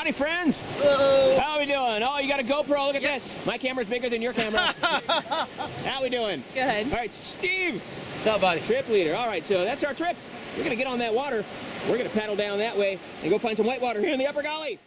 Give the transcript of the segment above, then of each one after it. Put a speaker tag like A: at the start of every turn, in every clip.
A: Howdy, friends.
B: Hello.
A: How we doing? Oh, you got a GoPro. Look at this. My camera's bigger than your camera. How we doing?
C: Good.
A: All right, Steve.
B: What's up, buddy?
A: Trip leader. All right, so that's our trip. We're going to get on that water. We're going to paddle down that way and go find some whitewater here in the Upper Gauley.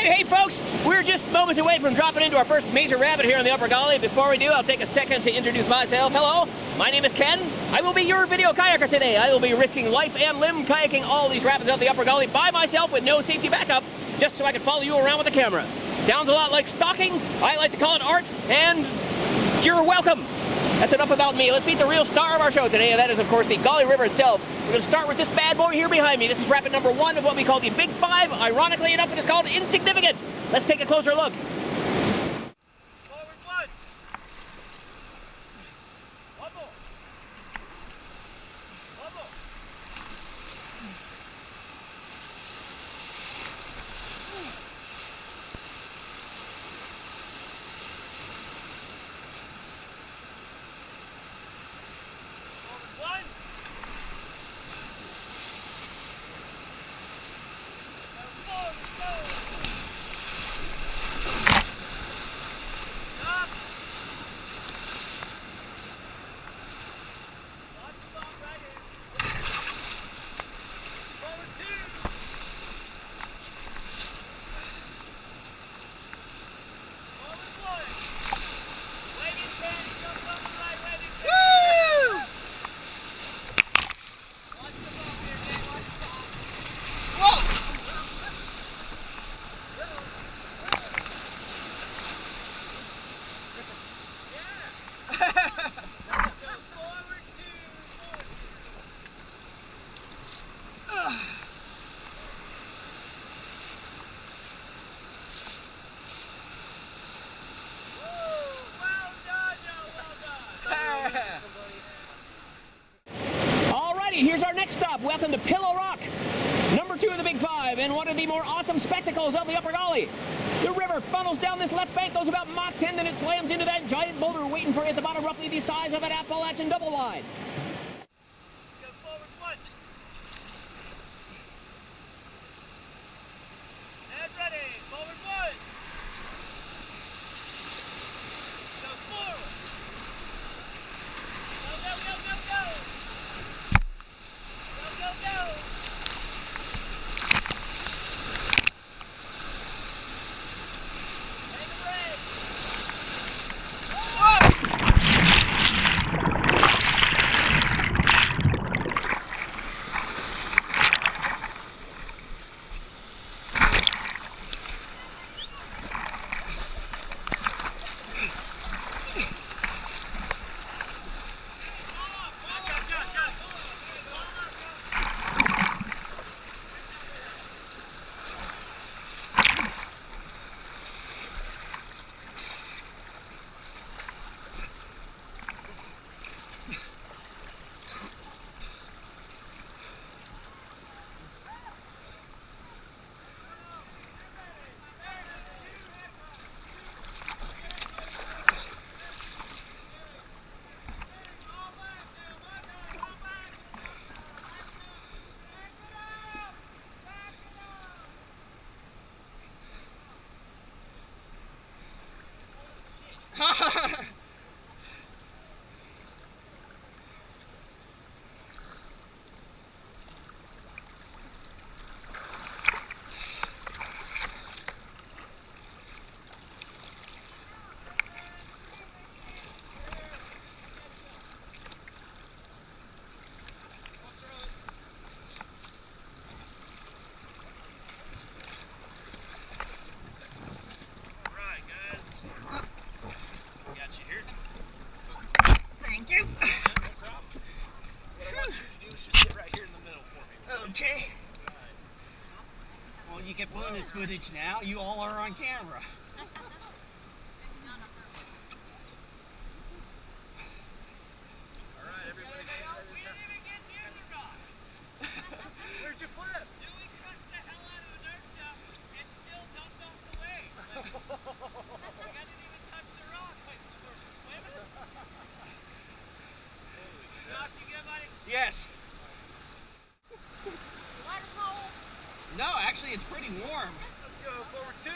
A: Hey folks, we're just moments away from dropping into our first major rapid here in the Upper Gauley. Before we do, I'll take a second to introduce myself. Hello, my name is Ken. I will be your video kayaker today. I will be risking life and limb kayaking all these rapids out the Upper Gauley by myself with no safety backup, just so I can follow you around with the camera. Sounds a lot like stalking. I like to call it art, and you're welcome. That's enough about me. Let's meet the real star of our show today, and that is, of course, the Gauley River itself. We're going to start with this bad boy here behind me. This is rapid number 1 of what we call the Big Five. Ironically enough, it is called Insignificant. Let's take a closer look. Here's our next stop. Welcome to Pillow Rock, number 2 of the Big Five, and one of the more awesome spectacles of the Upper Gauley. The river funnels down this left bank, goes about Mach 10, then it slams into that giant boulder waiting for you at the bottom, roughly the size of an Appalachian double wide.
B: Okay. Well, you get bonus footage now. You all are on camera.
A: Alright, everybody. We didn't even get near the rock. Where'd you flip? Dude, we crushed the hell out of the dirt stuff and still dumped off the way. I didn't even touch the rock. Like, we were swimming. Josh, you good, buddy?
B: Yes. No, actually, it's pretty warm.
A: Let's go forward 2.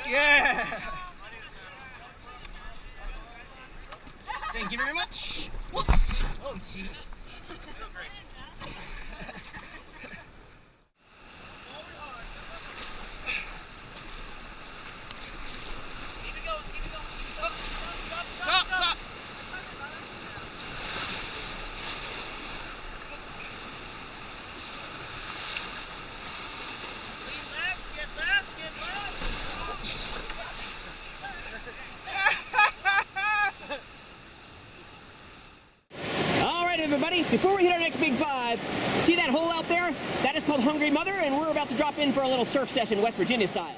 B: Yeah! Thank you very much. Whoops! Oh, jeez. Stop!
A: Everybody, before we hit our next big 5, see that hole out there? That is called Hungry Mother, and we're about to drop in for a little surf session, West Virginia style.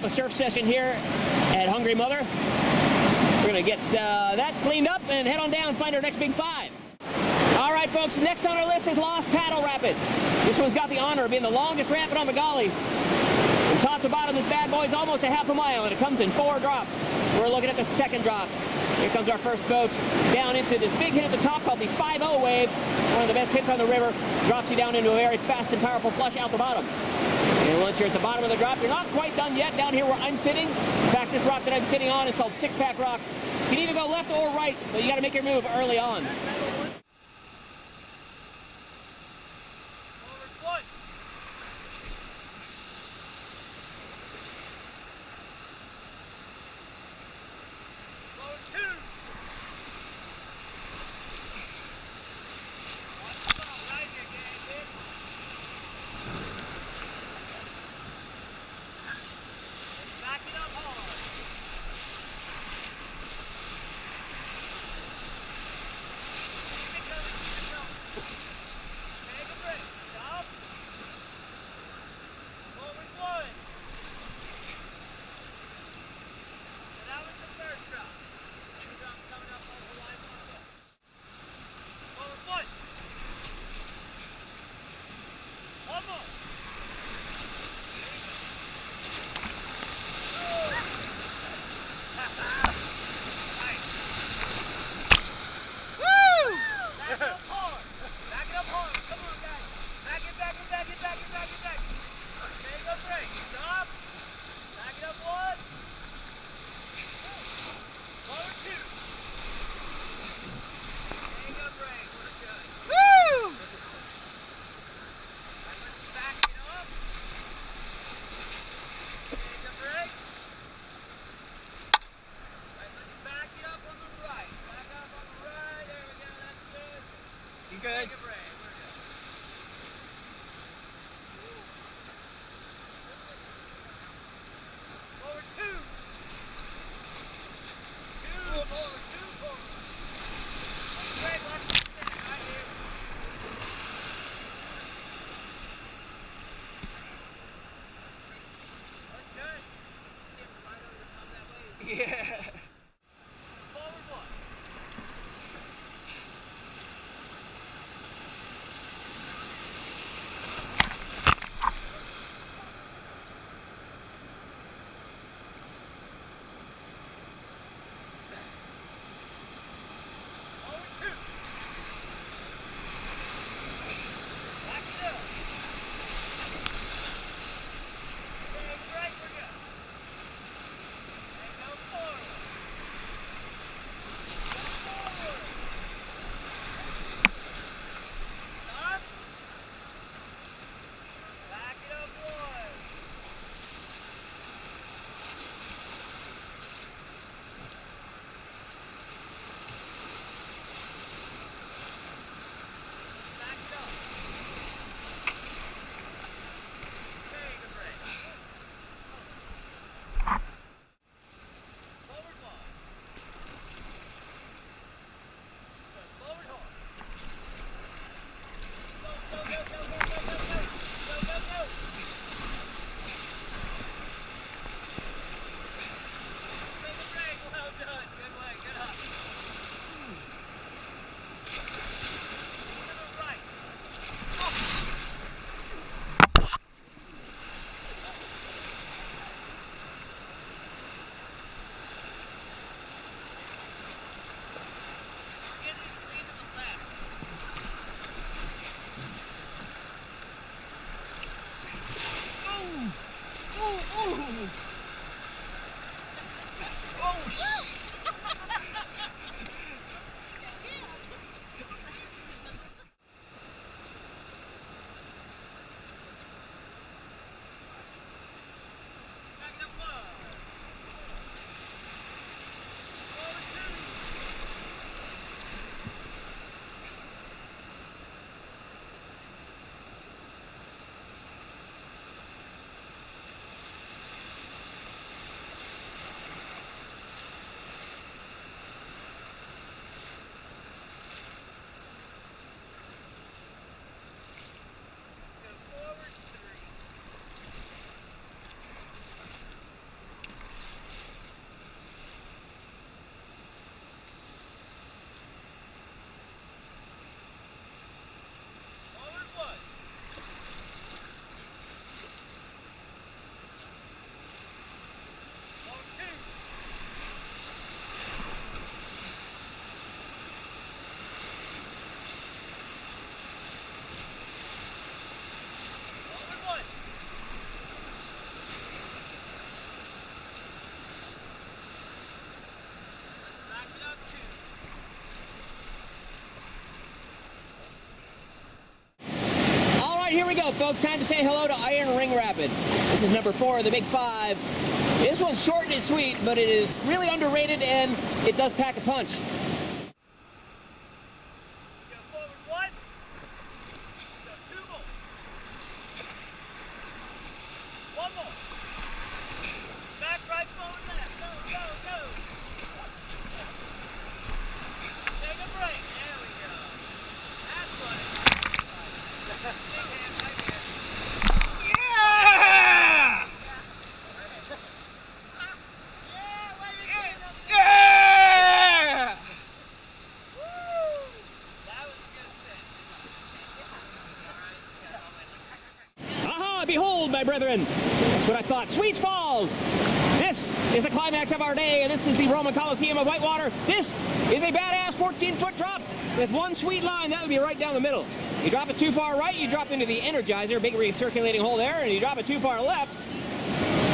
A: A surf session here at Hungry Mother. We're gonna get that cleaned up and head on down and find our next big 5. All right, folks, next on our list is Lost Paddle Rapid. This one's got the honor of being the longest rapid on the Gauley. From top to bottom, this bad boy is almost a half a mile, and it comes in 4 drops. We're looking at the second drop. Here comes our first boat down into this big hit at the top called the 5-0 wave. One of the best hits on the river. Drops you down into a very fast and powerful flush out the bottom. And once you're at the bottom of the drop, you're not quite done yet down here where I'm sitting. In fact, this rock that I'm sitting on is called Six Pack Rock. You can either go left or right, but you got to make your move early on. folks, time to say hello to Iron Ring Rapid. This is number 4 of the Big 5. This one's short and it's sweet, but it is really underrated and it does pack a punch. Behold, my brethren, that's what I thought. Sweets Falls! This is the climax of our day, and this is the Roman Coliseum of Whitewater. This is a badass 14-foot drop with one sweet line. That would be right down the middle. You drop it too far right, you drop into the Energizer, big recirculating hole there, and you drop it too far left,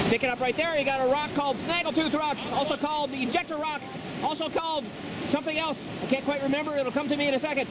A: stick it up right there. You got a rock called Snaggletooth Rock, also called the Ejector Rock, also called something else. I can't quite remember. It'll come to me in a second.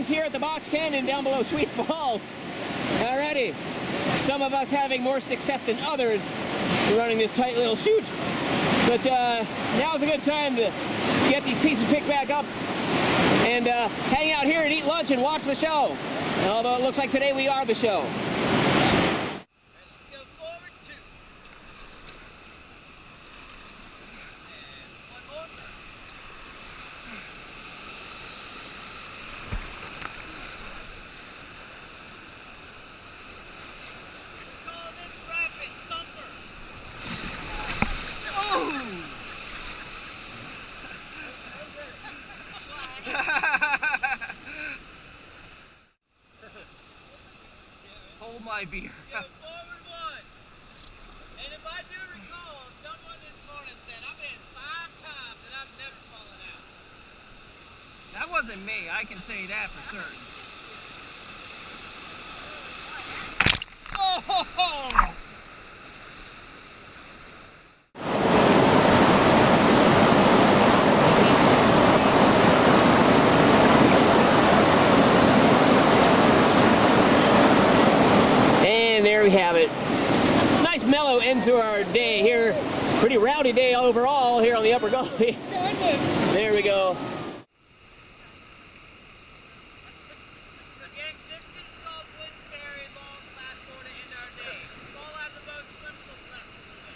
A: Here at the Box Canyon down below Sweets Falls. Alrighty, some of us having more success than others running this tight little chute. But now's a good time to get these pieces picked back up and hang out here and eat lunch and watch the show. Although it looks like today we are the show.
B: Hold my beer.
C: Forward one. And if I do recall, someone this morning said, I've been 5 times and I've never fallen out.
B: That wasn't me, I can say that for certain.
C: Oh!
B: Oh!
A: And there we have it. Nice mellow end to our day here. Pretty rowdy day overall here on the Upper Gauley. There we go.
C: So gang, this is called Ferry, long fast forward to end our day. Fall out of the boat, slip, slip, slip a little bit.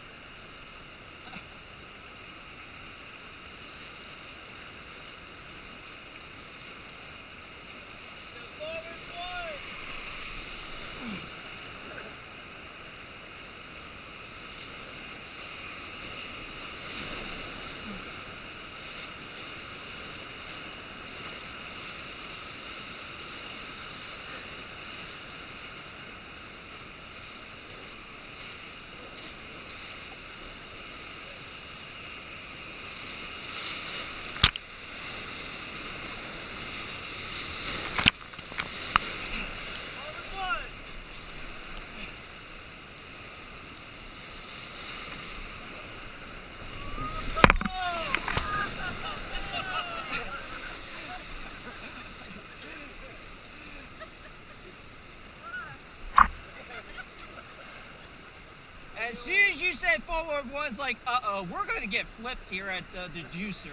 C: So forward one.
B: As soon as you said forward one's like, uh-oh, we're going to get flipped here at the juicer.